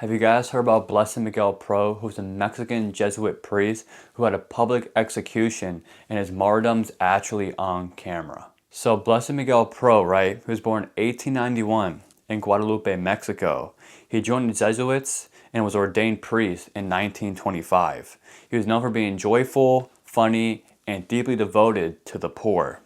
Have you guys heard about Blessed Miguel Pro, who's a Mexican Jesuit priest who had a public execution and his martyrdom's actually on camera? So Blessed Miguel Pro, right, who was born in 1891 in Guadalupe, Mexico. He joined the Jesuits and was ordained priest in 1925. He was known for being joyful, funny, and deeply devoted to the poor.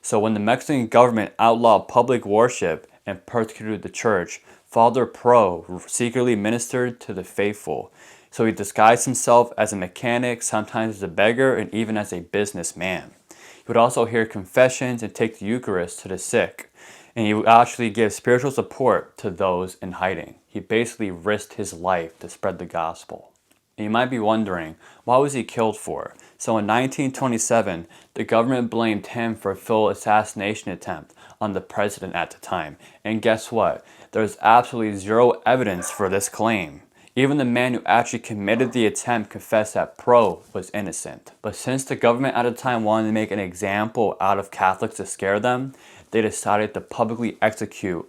So when the Mexican government outlawed public worship and persecuted the church, Father Pro secretly ministered to the faithful. So he disguised himself as a mechanic, sometimes as a beggar, and even as a businessman. He would also hear confessions and take the Eucharist to the sick. And he would actually give spiritual support to those in hiding. He basically risked his life to spread the gospel. And you might be wondering, what was he killed for? So in 1927, the government blamed him for a failed assassination attempt on the president at the time. And guess what? There's absolutely zero evidence for this claim. Even the man who actually committed the attempt confessed that Pro was innocent. But since the government at the time wanted to make an example out of Catholics to scare them, they decided to publicly execute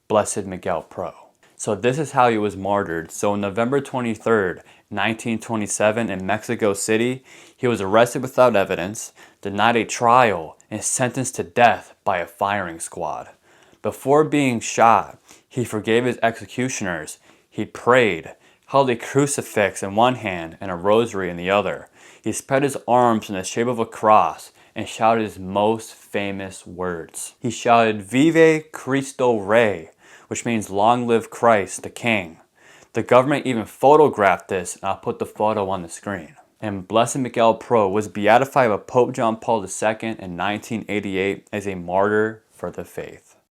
Blessed Miguel Pro. So this is how he was martyred. So on November 23rd, 1927 in Mexico City, he was arrested without evidence, denied a trial, and sentenced to death by a firing squad. Before being shot, he forgave his executioners. He prayed, held a crucifix in one hand and a rosary in the other. He spread his arms in the shape of a cross and shouted his most famous words. He shouted, "Vive Cristo Rey," which means "Long live Christ, the King." The government even photographed this, and I'll put the photo on the screen. And Blessed Miguel Pro was beatified by Pope John Paul II in 1988 as a martyr for the faith.